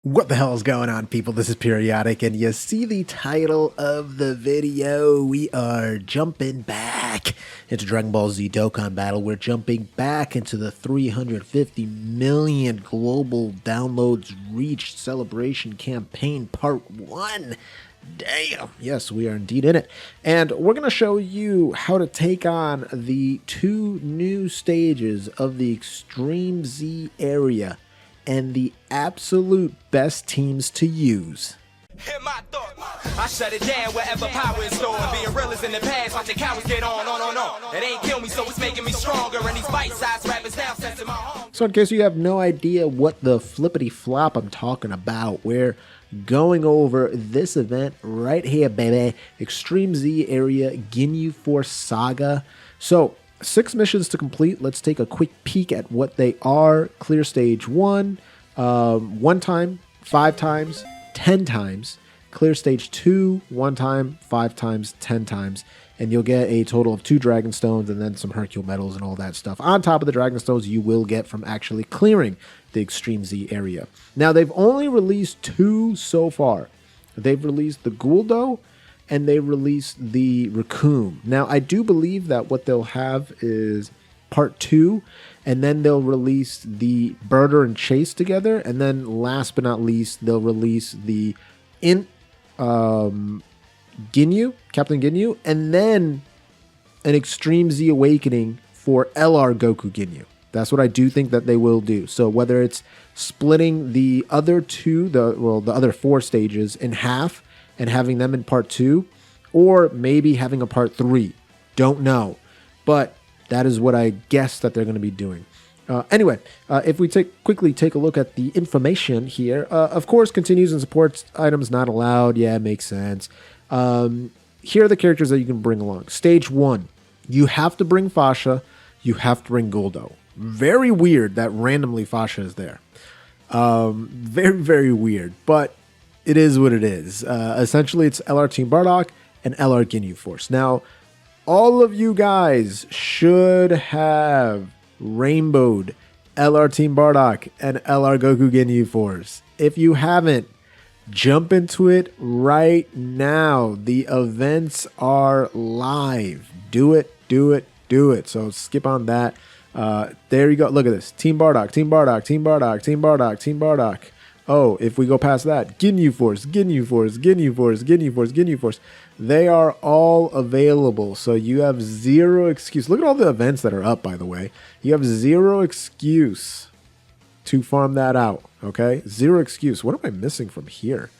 What the hell is going on, people? This is Periodik, and you see the title of the video. We are jumping back into Dragonball Z Dokkan Battle. We're jumping back into the 350 million global downloads reached celebration campaign part 1. Damn. Yes, we are indeed in it. And we're going to show you how to take on the 2 new stages of the Extreme-Z Area and the absolute best teams to use. I shut it down wherever power is stored. Being real is in the past, watching cowards get on. It ain't kill me, so it's making me stronger. And these bite-sized rappers now sensing my home. So in case you have no idea what the flippity flop I'm talking about, we're going over this event right here, baby. Extreme-Z Area Ginyu Force Saga. So 6 missions to complete. Let's take a quick peek at what they are. Clear stage 1, 1 time, 5 times, 10 times. Clear stage 2, 1 time, 5 times, 10 times. And you'll get a total of 2 Dragon Stones and then some Hercule medals and all that stuff. On top of the Dragon Stones you will get from actually clearing the Extreme-Z Area. Now, they've only released 2 so far. They've released the Guldo and they released the Raccoon. Now, I do believe that what they'll have is part 2, and then they'll release the Birder and Chase together, and then last but not least, they'll release the Ginyu, Captain Ginyu, and then an Extreme-Z Awakening for LR Goku Ginyu. That's what I do think that they will do. So whether it's splitting the other 2, the other 4 stages in half, and having them in part 2, or maybe having a part 3. Don't know. But that is what I guess that they're going to be doing. Anyway, if we quickly take a look at the information here, of course, continues and supports items not allowed. Yeah, it makes sense. Here are the characters that you can bring along. Stage 1, you have to bring Fasha. You have to bring Guldo. Very weird that randomly Fasha is there. Very, very weird. But it is what it is. Essentially, it's LR Team Bardock and LR Ginyu Force. Now, all of you guys should have rainbowed LR Team Bardock and LR Goku Ginyu Force. If you haven't, jump into it right now. The events are live. Do it, do it, do it. So skip on that. There you go. Look at this. Team Bardock, Team Bardock, Team Bardock, Team Bardock, Team Bardock. Oh, if we go past that, Ginyu Force, Ginyu Force, Ginyu Force, Ginyu Force, Ginyu Force. They are all available, so you have 0 excuse. Look at all the events that are up, by the way. You have 0 excuse to farm that out, okay? 0 excuse. What am I missing from here?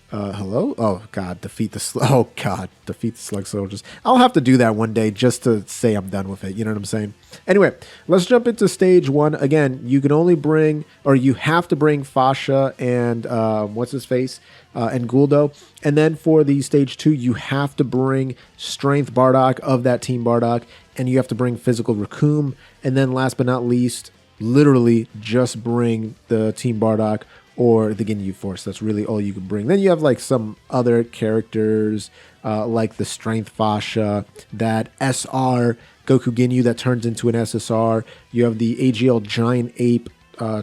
Hello? Oh, God, defeat the Slug Soldiers. I'll have to do that one day just to say I'm done with it. You know what I'm saying? Anyway, let's jump into stage 1. Again, you can only bring, or you have to bring Fasha and, what's-his-face, and Guldo. And then for the stage 2, you have to bring Strength Bardock of that Team Bardock, and you have to bring Physical Raccoon. And then last but not least, literally just bring the Team Bardock or the Ginyu Force. That's really all you can bring. Then you have like some other characters like the Strength Fasha, that SR Goku Ginyu that turns into an SSR. You have the AGL Giant Ape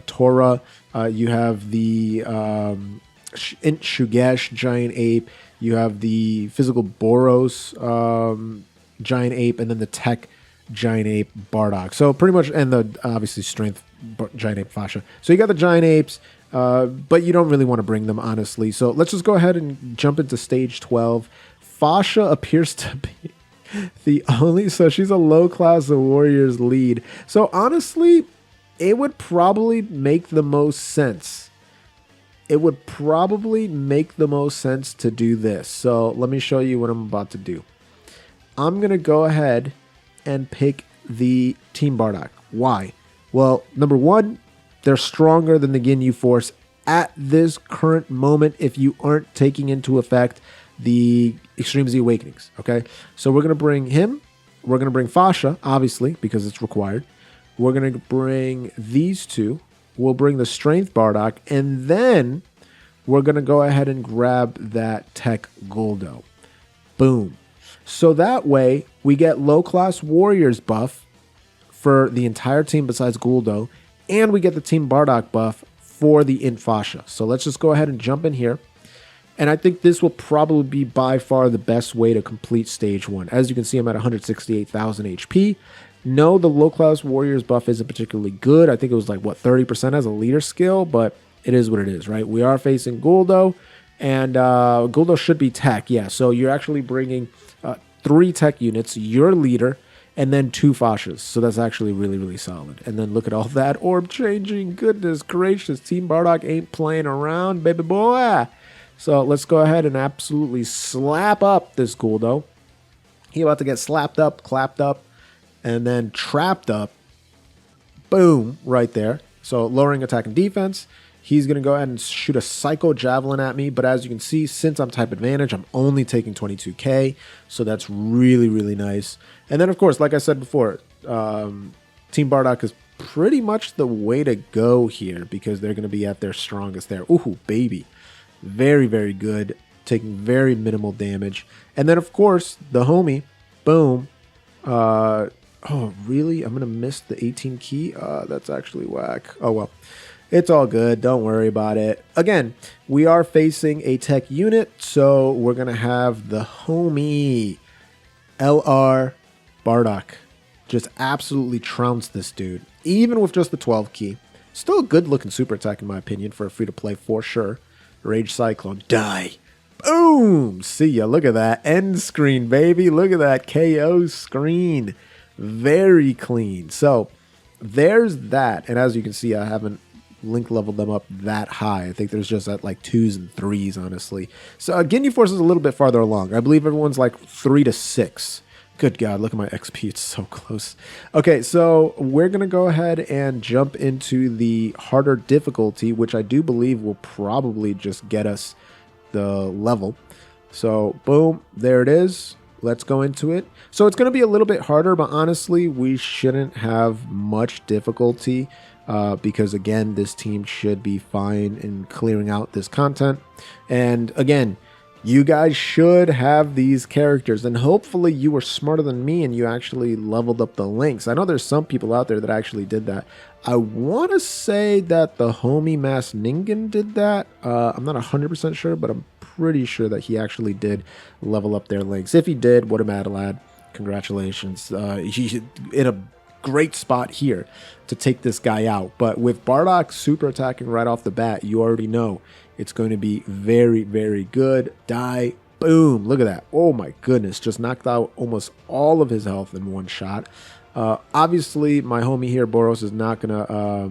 Tora. You have the Int Shugesh Giant Ape. You have the Physical Boros Giant Ape, and then the Tech Giant Ape Bardock. So pretty much, and the obviously Strength Giant Ape Fasha. So you got the Giant Apes. But you don't really want to bring them, honestly. So let's just go ahead and jump into stage 12. Fasha appears to be the only... So she's a low-class Warriors lead. So honestly, it would probably make the most sense. It would probably make the most sense to do this. So let me show you what I'm about to do. I'm going to go ahead and pick the Team Bardock. Why? Well, number 1... they're stronger than the Ginyu Force at this current moment if you aren't taking into effect the Extreme-Z Awakenings, okay? So we're going to bring him. We're going to bring Fasha, obviously, because it's required. We're going to bring these 2. We'll bring the Strength Bardock, and then we're going to go ahead and grab that Tech Guldo. Boom. So that way, we get low-class Warriors buff for the entire team besides Guldo, and we get the Team Bardock buff for the int fascia. So let's just go ahead and jump in here. And I think this will probably be by far the best way to complete stage 1. As you can see, I'm at 168,000 HP. No, the low-class warriors buff isn't particularly good. I think it was like, what, 30% as a leader skill, but it is what it is, right? We are facing Guldo, and Guldo should be tech, yeah. So you're actually bringing 3 tech units, your leader, and then 2 fascias. So that's actually really, really solid. And then look at all that orb changing. Goodness gracious, Team Bardock ain't playing around, baby boy. So let's go ahead and absolutely slap up this Guldo. He about to get slapped up, clapped up, and then trapped up. Boom, right there. So lowering attack and defense. He's going to go ahead and shoot a Psycho Javelin at me. But as you can see, since I'm type advantage, I'm only taking 22k. So that's really, really nice. And then, of course, like I said before, Team Bardock is pretty much the way to go here because they're going to be at their strongest there. Ooh, baby. Very, very good. Taking very minimal damage. And then, of course, the homie, boom. Oh, really? I'm going to miss the 18 key? That's actually whack. Oh, well. It's all good. Don't worry about it. Again, we are facing a tech unit, so we're going to have the homie LR Bardock just absolutely trounce this dude, even with just the 12 key. Still a good-looking super attack, in my opinion, for a free-to-play for sure. Rage Cyclone, die. Boom! See ya. Look at that. End screen, baby. Look at that KO screen. Very clean. So, there's that. And as you can see, I haven't link leveled them up that high. I think there's just at like 2s and 3s, honestly. So, Ginyu Force is a little bit farther along. I believe everyone's like 3 to 6. Good God, look at my XP. It's so close. Okay, so we're going to go ahead and jump into the harder difficulty, which I do believe will probably just get us the level. So, boom, there it is. Let's go into it. So it's going to be a little bit harder, but honestly, we shouldn't have much difficulty because, again, this team should be fine in clearing out this content. And, again, you guys should have these characters, and hopefully you were smarter than me and you actually leveled up the links. I know there's some people out there that actually did that. I want to say that the homie Mass Ningen did that. I'm not 100% sure, but I'm pretty sure that he actually did level up their links. If he did, what a mad lad. Congratulations. He's in a great spot here to take this guy out. But with Bardock super attacking right off the bat, you already know it's going to be very, very good. Die. Boom. Look at that. Oh my goodness. Just knocked out almost all of his health in one shot. Obviously, my homie here, Boros, is not going to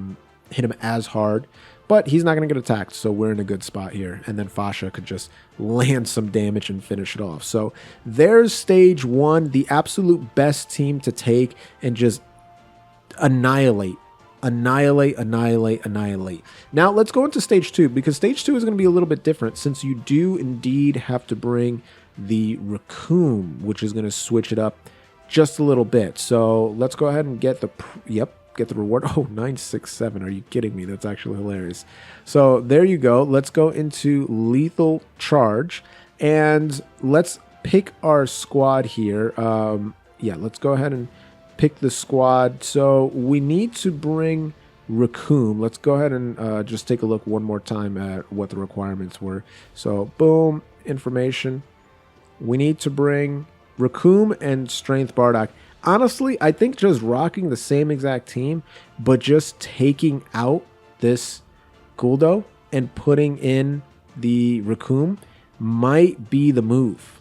hit him as hard, but he's not going to get attacked, so we're in a good spot here. And then Fascia could just land some damage and finish it off. So there's stage 1, the absolute best team to take and just annihilate. Annihilate. Now let's go into stage 2, because stage 2 is going to be a little bit different since you do indeed have to bring the Raccoon, which is going to switch it up just a little bit. So let's go ahead and get the get the reward. Oh, 967. Are you kidding me? That's actually hilarious. So there you go. Let's go into lethal charge and let's pick our squad here. Yeah, let's go ahead and pick the squad. So we need to bring Raccoon. Let's go ahead and just take a look one more time at what the requirements were. So boom, information. We need to bring Raccoon and Strength Bardock. Honestly, I think just rocking the same exact team, but just taking out this Guldo and putting in the Raccoon might be the move.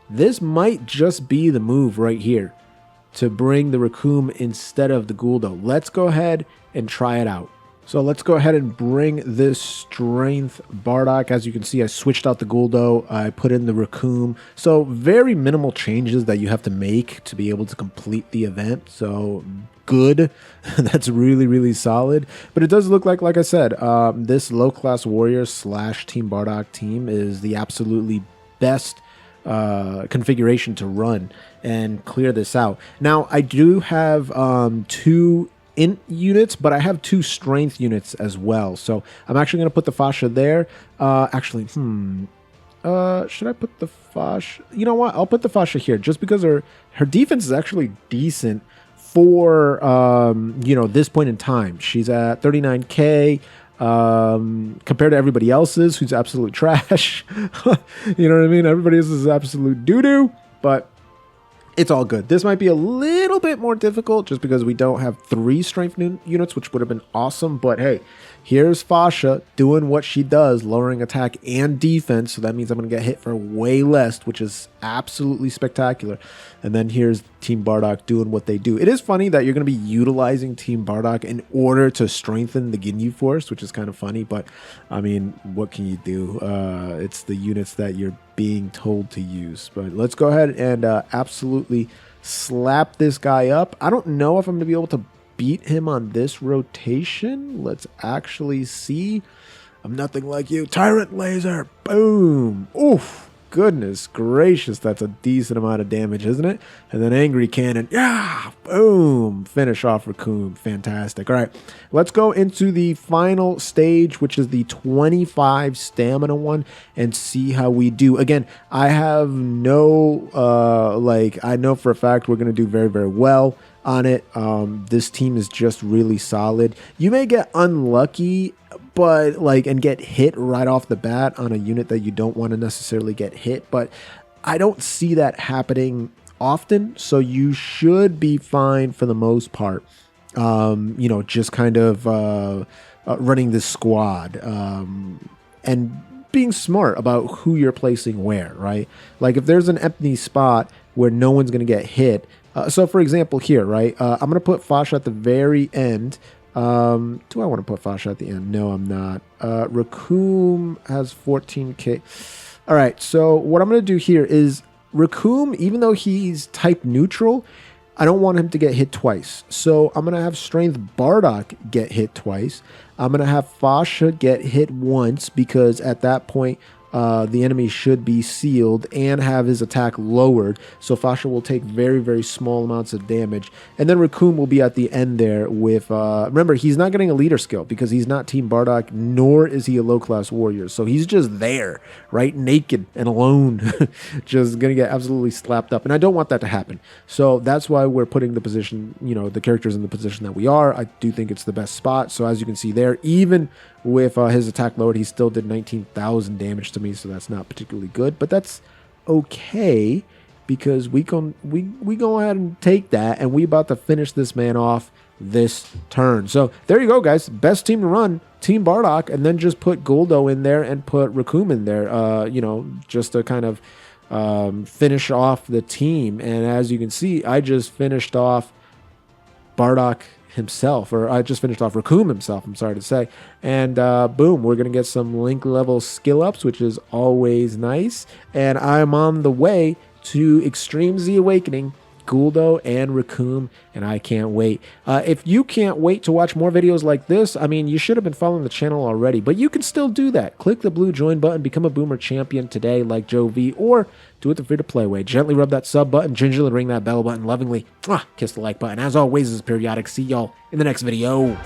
This might just be the move right here to bring the Raccoon instead of the Guldo. Let's go ahead and try it out. So let's go ahead and bring this Strength Bardock. As you can see, I switched out the Guldo. I put in the Raccoon. So very minimal changes that you have to make to be able to complete the event. So good. That's really, really solid. But it does look like I said, this low-class warrior / Team Bardock team is the absolutely best configuration to run and clear this out. Now, I do have 2 int units, but I have 2 strength units as well. So I'm actually going to put the Fascia there. Actually, should I put the Fascia? You know what? I'll put the Fascia here just because her defense is actually decent for, you know, this point in time. She's at 39k. compared to everybody else's, who's absolute trash. You know what I mean? Everybody else is absolute doo-doo, but it's all good. This might be a little bit more difficult just because we don't have 3 strength units, which would have been awesome. But hey, here's Fasha doing what she does, lowering attack and defense. So that means I'm going to get hit for way less, which is absolutely spectacular. And then here's Team Bardock doing what they do. It is funny that you're going to be utilizing Team Bardock in order to strengthen the Ginyu Force, which is kind of funny. But I mean, what can you do? It's the units that you're being told to use. But let's go ahead and absolutely slap this guy up. I don't know if I'm going to be able to beat him on this rotation. Let's actually see. I'm nothing like you. Tyrant Laser. Boom. Oof. Goodness gracious. That's a decent amount of damage, isn't it? And then Angry Cannon. Yeah. Boom. Finish off Raccoon. Fantastic. All right. Let's go into the final stage, which is the 25 stamina one, and see how we do. Again, I have no, I know for a fact we're going to do very, very well on it. This team is just really solid. You may get unlucky, but and get hit right off the bat on a unit that you don't want to necessarily get hit, but I don't see that happening often, so you should be fine for the most part. Just kind of running this squad and being smart about who you're placing where, right? Like if there's an empty spot where no one's going to get hit. So for example here, right? I'm going to put Fasha at the very end. Do I want to put Fasha at the end? No, I'm not. Raccoon has 14k. All right, so what I'm going to do here is Raccoon, even though he's type neutral, I don't want him to get hit twice. So I'm going to have Strength Bardock get hit twice. I'm going to have Fasha get hit once because at that point, the enemy should be sealed and have his attack lowered. So Fasha will take very, very small amounts of damage. And then Raccoon will be at the end there with, remember, he's not getting a leader skill because he's not Team Bardock, nor is he a low-class warrior. So he's just there, right? Naked and alone, just going to get absolutely slapped up. And I don't want that to happen. So that's why we're putting the position, the characters in the position that we are. I do think it's the best spot. So as you can see there, even with his attack lowered, he still did 19,000 damage to me, so that's not particularly good, but that's okay because we go ahead and take that, and we about to finish this man off this turn. So there you go, guys. Best team to run, Team Bardock, and then just put Guldo in there and put Raccoon in there, just to kind of finish off the team. And as you can see, I just finished off Bardock himself, or I just finished off Raccoon himself, I'm sorry to say, and boom, we're gonna get some link level skill ups, which is always nice. And I'm on the way to Extreme-Z Awakening, Guldo and Raccoon, and I can't wait. If you can't wait to watch more videos like this, I mean, you should have been following the channel already, but you can still do that. Click the blue join button, become a Boomer champion today like Joe V, or do it the free-to-play way. Gently rub that sub button, gingerly ring that bell button, lovingly kiss the like button. As always, this is Periodik. See y'all in the next video.